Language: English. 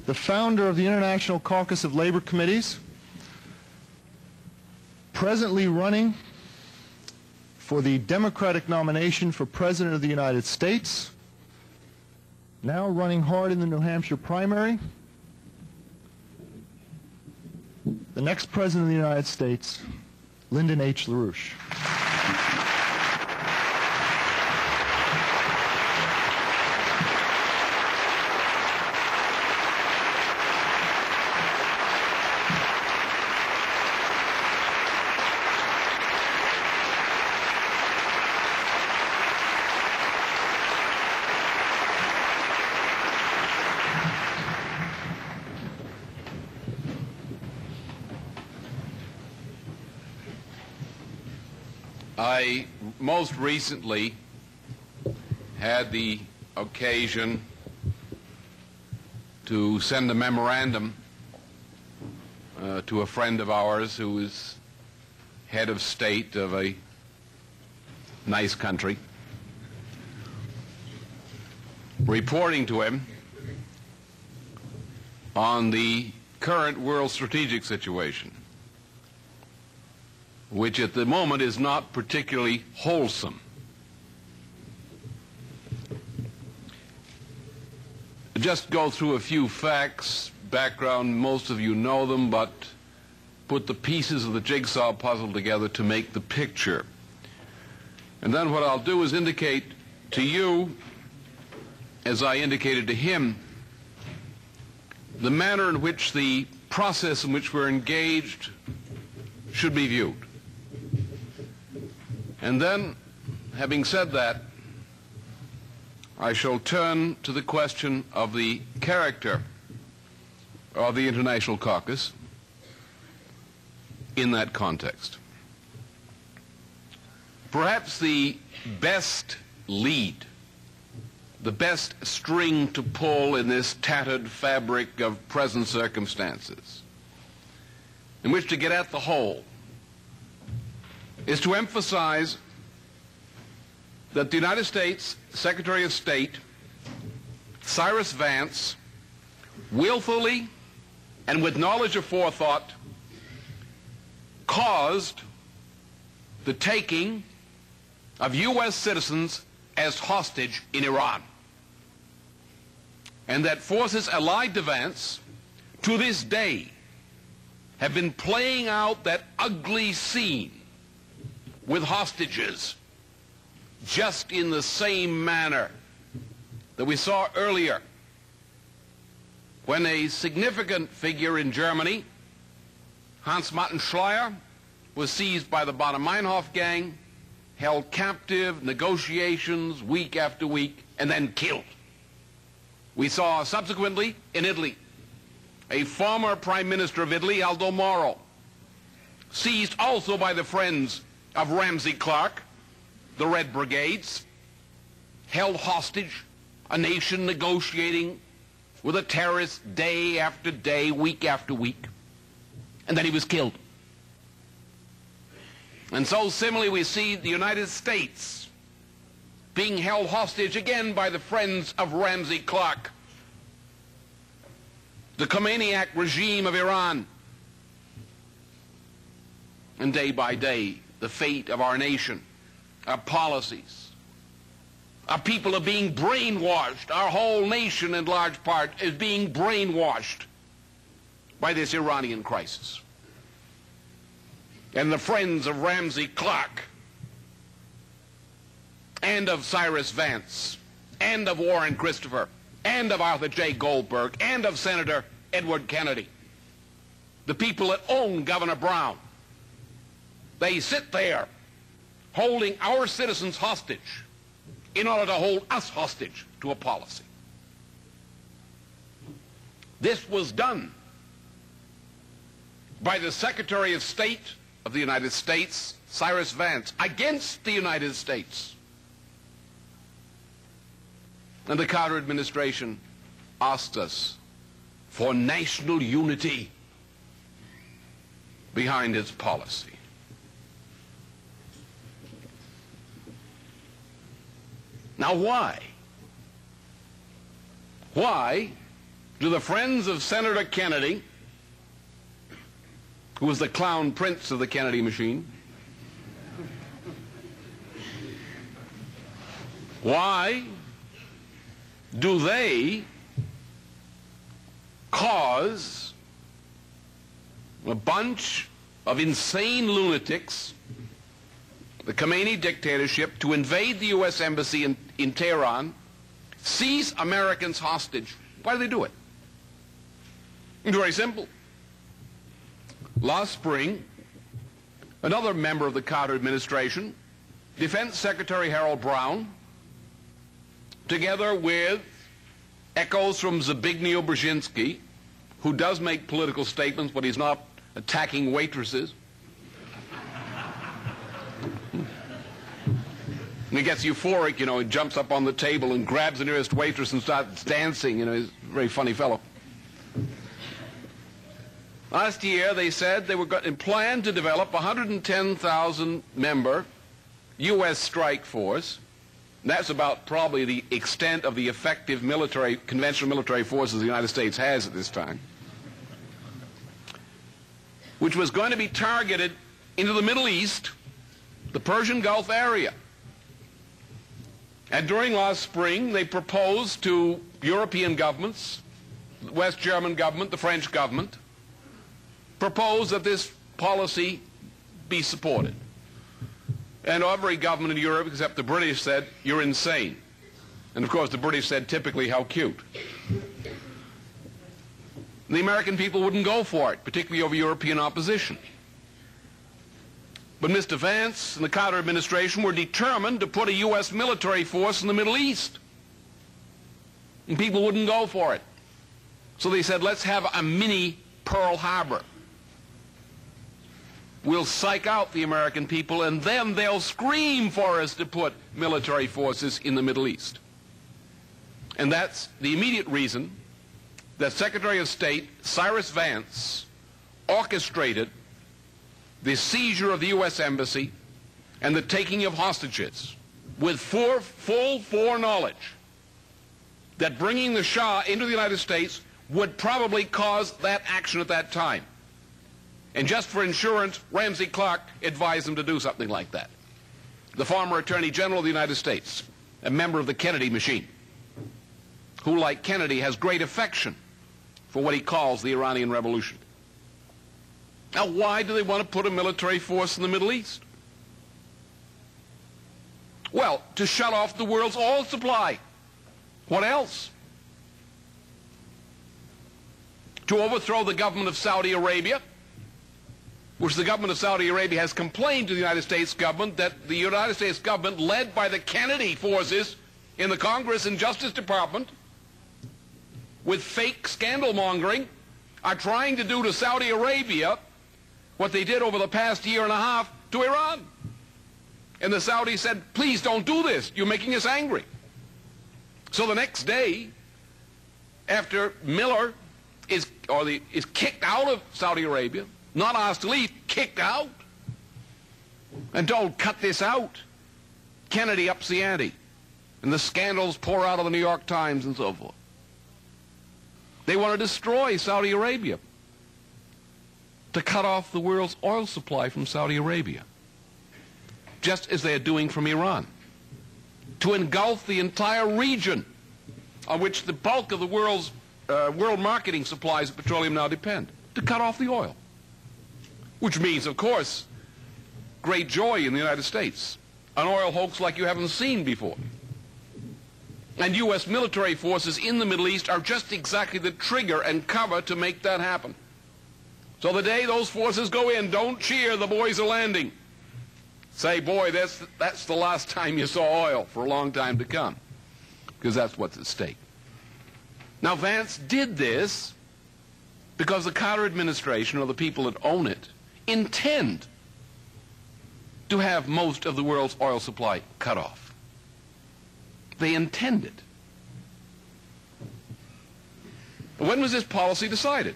the founder of the International Caucus of Labor Committees, presently running for the Democratic nomination for President of the United States, now running hard in the New Hampshire primary, the next President of the United States, Lyndon H. LaRouche. I most recently had the occasion to send a memorandum to a friend of ours who is head of state of a nice country, reporting to him on the current world strategic situation, which at the moment is not particularly wholesome. Just go through a few facts, background, most of you know them, but put the pieces of the jigsaw puzzle together to make the picture. And then what I'll do is indicate to you, as I indicated to him, the manner in which the process in which we're engaged should be viewed. And then, having said that, I shall turn to the question of the character of the International Caucus in that context. Perhaps the best lead, the best string to pull in this tattered fabric of present circumstances, in which to get at the whole, is to emphasize that the United States Secretary of State, Cyrus Vance, willfully and with knowledge of forethought caused the taking of U.S. citizens as hostage in Iran. And that forces allied to Vance, to this day, have been playing out that ugly scene with hostages, just in the same manner that we saw earlier when a significant figure in Germany, Hans-Martin Schleyer, was seized by the Baader-Meinhof gang, held captive, negotiations week after week, and then killed. We saw subsequently in Italy a former Prime Minister of Italy, Aldo Moro, seized also by the friends of Ramsey Clark, the Red Brigades, held hostage, a nation negotiating with a terrorist day after day, week after week, and then he was killed. And so similarly we see the United States being held hostage again by the friends of Ramsey Clark, the Khomeiniac regime of Iran. And day by day, the fate of our nation, our policies, our people are being brainwashed. Our whole nation, in large part, is being brainwashed by this Iranian crisis. And the friends of Ramsey Clark, and of Cyrus Vance, and of Warren Christopher, and of Arthur J. Goldberg, and of Senator Edward Kennedy, the people that own Governor Brown, they sit there holding our citizens hostage in order to hold us hostage to a policy. This was done by the Secretary of State of the United States, Cyrus Vance, against the United States. And the Carter administration asked us for national unity behind its policy. Now why? Why to the friends of Senator Kennedy, who was the clown prince of the Kennedy machine, why do they cause a bunch of insane lunatics, the Khomeini dictatorship, to invade the U.S. Embassy in Tehran, seize Americans hostage? Why do they do it? It's very simple. Last spring, another member of the Carter administration, Defense Secretary Harold Brown, together with echoes from Zbigniew Brzezinski, who does make political statements, but he's not attacking waitresses. And he gets euphoric, you know, he jumps up on the table and grabs the nearest waitress and starts dancing. You know, he's a very funny fellow. Last year, they said they were planned to develop a 110,000 member U.S. strike force. That's about probably the extent of the effective military, conventional military forces the United States has at this time, which was going to be targeted into the Middle East, the Persian Gulf area. And during last spring, they proposed to European governments, the West German government, the French government, proposed that this policy be supported. And every government in Europe, except the British, said, "You're insane." And of course, the British said, typically, "How cute." The American people wouldn't go for it, particularly over European opposition. But Mr. Vance and the Carter administration were determined to put a U.S. military force in the Middle East. And people wouldn't go for it. So they said, let's have a mini Pearl Harbor. We'll psych out the American people, and then they'll scream for us to put military forces in the Middle East. And that's the immediate reason that Secretary of State Cyrus Vance orchestrated the seizure of the U.S. Embassy and the taking of hostages with full foreknowledge that bringing the Shah into the United States would probably cause that action at that time. And just for insurance, Ramsey Clark advised him to do something like that. The former Attorney General of the United States, a member of the Kennedy machine, who, like Kennedy, has great affection for what he calls the Iranian Revolution. Now, why do they want to put a military force in the Middle East? Well, to shut off the world's oil supply. What else? To overthrow the government of Saudi Arabia, which the government of Saudi Arabia has complained to the United States government that the United States government, led by the Kennedy forces in the Congress and Justice Department, with fake scandal mongering, are trying to do to Saudi Arabia what they did over the past year and a half to Iran. And the Saudis said, please don't do this. You're making us angry. So the next day, after Miller is kicked out of Saudi Arabia, not asked to leave, kicked out, and told, cut this out, Kennedy ups the ante, and the scandals pour out of the New York Times and so forth. They want to destroy Saudi Arabia, to cut off the world's oil supply from Saudi Arabia, just as they are doing from Iran, to engulf the entire region on which the bulk of the world marketing supplies of petroleum now depend, to cut off the oil. Which means, of course, great joy in the United States, an oil hoax like you haven't seen before. And U.S. military forces in the Middle East are just exactly the trigger and cover to make that happen. So the day those forces go in, don't cheer, the boys are landing. Say, boy, that's the last time you saw oil for a long time to come, because that's what's at stake. Now, Vance did this because the Carter administration, or the people that own it, intend to have most of the world's oil supply cut off. They intend it. When was this policy decided?